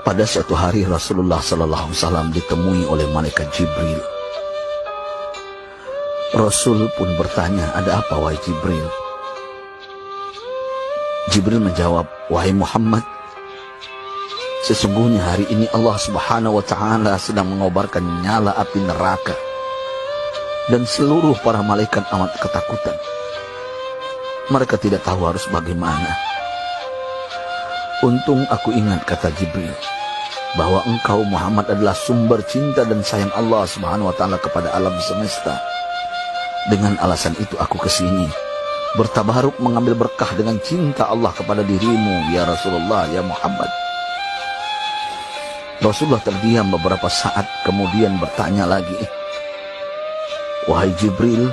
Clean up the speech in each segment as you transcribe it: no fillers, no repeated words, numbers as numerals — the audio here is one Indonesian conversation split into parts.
Pada suatu hari Rasulullah SAW ditemui oleh malaikat Jibril. Rasul pun bertanya, "Ada apa wahai Jibril?" Jibril menjawab, "Wahai Muhammad, sesungguhnya hari ini Allah Subhanahu wa Ta'ala sedang mengobarkan nyala api neraka, dan seluruh para malaikat amat ketakutan. Mereka tidak tahu harus bagaimana. Untung aku ingat," kata Jibril, "bahwa engkau Muhammad adalah sumber cinta dan sayang Allah Subhanahu wa Ta'ala kepada alam semesta. Dengan alasan itu aku kesini, bertabaruk mengambil berkah dengan cinta Allah kepada dirimu, ya Rasulullah, ya Muhammad." Rasulullah terdiam beberapa saat, kemudian bertanya lagi, "Wahai Jibril,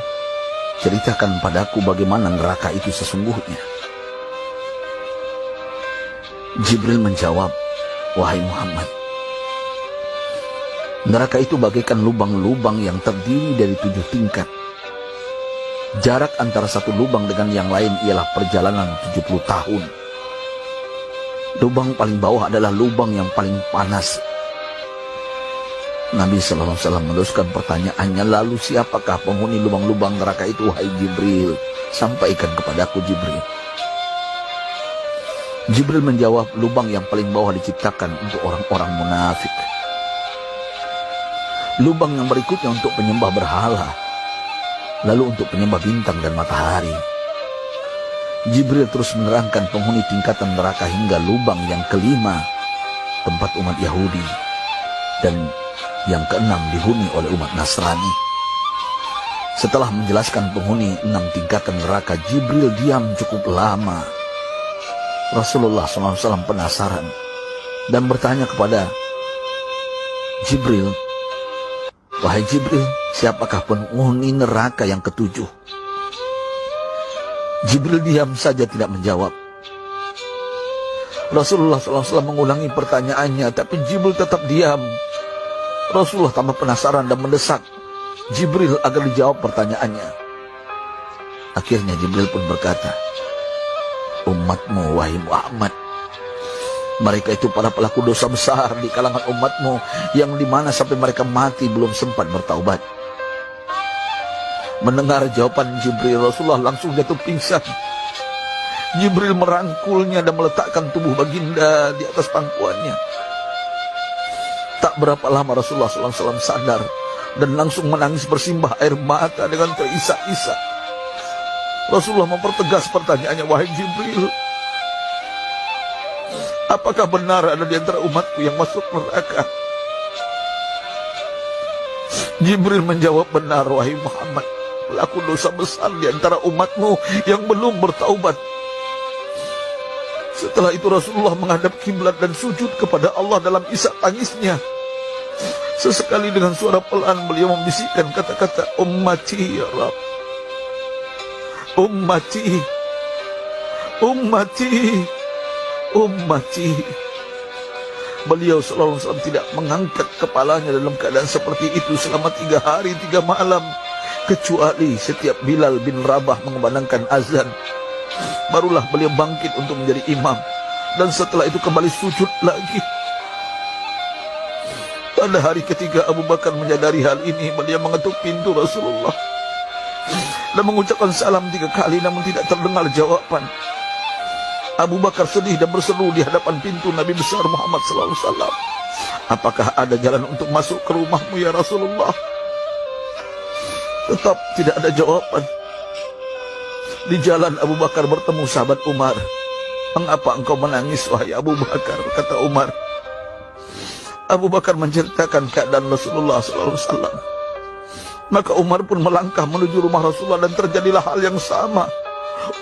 ceritakan padaku bagaimana neraka itu sesungguhnya." Jibril menjawab, "Wahai Muhammad, neraka itu bagaikan lubang-lubang yang terdiri dari 7 tingkat. Jarak antara satu lubang dengan yang lain ialah perjalanan 70 tahun. Lubang paling bawah adalah lubang yang paling panas." Nabi SAW meneruskan pertanyaannya, "Lalu siapakah penghuni lubang-lubang neraka itu, wahai Jibril? Sampaikan kepadaku, Jibril." Jibril menjawab, "Lubang yang paling bawah diciptakan untuk orang-orang munafik. Lubang yang berikutnya untuk penyembah berhala, lalu untuk penyembah bintang dan matahari." Jibril terus menerangkan penghuni tingkatan neraka hingga lubang yang kelima, tempat umat Yahudi, dan yang keenam dihuni oleh umat Nasrani. Setelah menjelaskan penghuni 6 tingkatan neraka, Jibril diam cukup lama. Rasulullah SAW penasaran dan bertanya kepada Jibril, "Wahai Jibril, siapakah penghuni neraka yang ke-7?" Jibril diam saja tidak menjawab. Rasulullah SAW mengulangi pertanyaannya, tapi Jibril tetap diam. Rasulullah tambah penasaran dan mendesak Jibril agar dijawab pertanyaannya. Akhirnya Jibril pun berkata, "Umatmu, wahai Muhammad, mereka itu para pelaku dosa besar di kalangan umatmu, yang dimana sampai mereka mati belum sempat bertaubat." Mendengar jawaban Jibril, Rasulullah langsung jatuh pingsan. Jibril merangkulnya dan meletakkan tubuh baginda di atas pangkuannya. Tak berapa lama Rasulullah SAW sadar dan langsung menangis bersimbah air mata dengan terisak-isak. Rasulullah mempertegas pertanyaannya, "Wahai Jibril, apakah benar ada di antara umatku yang masuk neraka?" Jibril menjawab, "Benar, wahai Muhammad, pelaku dosa besar di antara umatmu yang belum bertaubat." Setelah itu Rasulullah menghadap kiblat dan sujud kepada Allah dalam isak tangisnya. Sesekali dengan suara pelan beliau membisikkan kata-kata, "Ummati ya Rabb, ummati, ummati, ummati." Beliau SAW tidak mengangkat kepalanya dalam keadaan seperti itu selama 3 hari 3 malam, kecuali setiap Bilal bin Rabah mengumandangkan azan, barulah beliau bangkit untuk menjadi imam, dan setelah itu kembali sujud lagi. Pada hari ketiga Abu Bakar menyadari hal ini, beliau mengetuk pintu Rasulullah dan mengucapkan salam 3 kali, namun tidak terdengar jawaban. Abu Bakar sedih dan berseru di hadapan pintu Nabi besar Muhammad SAW, "Apakah ada jalan untuk masuk ke rumahmu ya Rasulullah?" Tetap tidak ada jawaban. Di jalan Abu Bakar bertemu sahabat Umar. "Mengapa engkau menangis, wahai Abu Bakar?" kata Umar. Abu Bakar menceritakan keadaan Rasulullah SAW. Maka Umar pun melangkah menuju rumah Rasulullah dan terjadilah hal yang sama.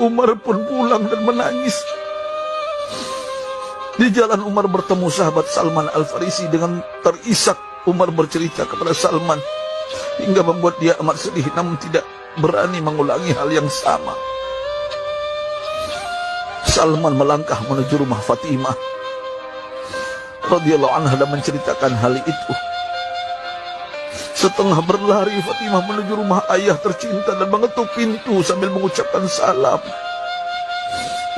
Umar pun pulang dan menangis. Di jalan Umar bertemu sahabat Salman Al-Farisi. Dengan terisak Umar bercerita kepada Salman hingga membuat dia amat sedih, namun tidak berani mengulangi hal yang sama. Salman melangkah menuju rumah Fatimah radhiyallahu anha dan menceritakan hal itu. Setengah berlari Fatimah menuju rumah ayah tercinta dan mengetuk pintu sambil mengucapkan salam.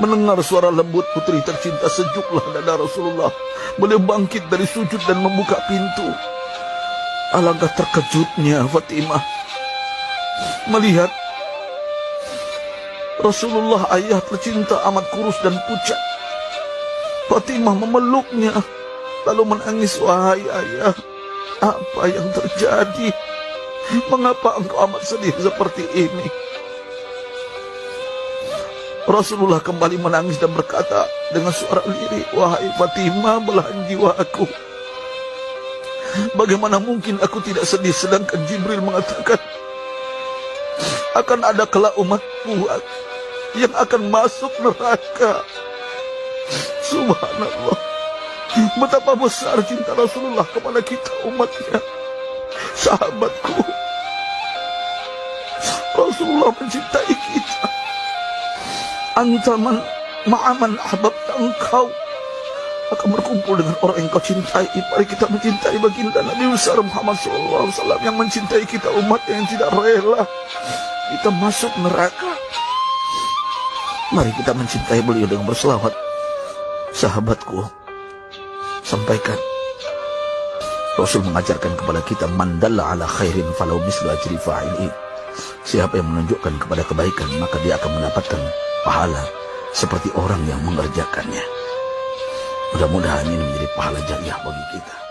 Mendengar suara lembut putri tercinta, sejuklah dada Rasulullah. Beliau bangkit dari sujud dan membuka pintu. Alangkah terkejutnya Fatimah melihat Rasulullah, ayah tercinta, amat kurus dan pucat. Fatimah memeluknya lalu menangis. Wahai ayah, apa yang terjadi? Mengapa engkau amat sedih seperti ini? Rasulullah kembali menangis dan berkata dengan suara lirik, wahai Fatimah, belahan jiwaku, bagaimana mungkin aku tidak sedih sedangkan Jibril mengatakan akan ada kelak umatku yang akan masuk neraka. Subhanallah, betapa besar cinta Rasulullah kepada kita umatnya. Sahabatku, Rasulullah mencintai kita. Antaman ma'aman ahbabta, engkau akan berkumpul dengan orang yang kau cintai. Mari kita mencintai baginda Nabi besar Muhammad SAW yang mencintai kita, umat yang tidak rela kita masuk neraka. Mari kita mencintai beliau dengan berselawat. Sahabatku, sampaikan, Rasul mengajarkan kepada kita, mandalla ala khairin falau mislu ajri fa'ili. Siapa yang menunjukkan kepada kebaikan, maka dia akan mendapatkan pahala seperti orang yang mengerjakannya. Mudah-mudahan ini menjadi pahala jariah bagi kita.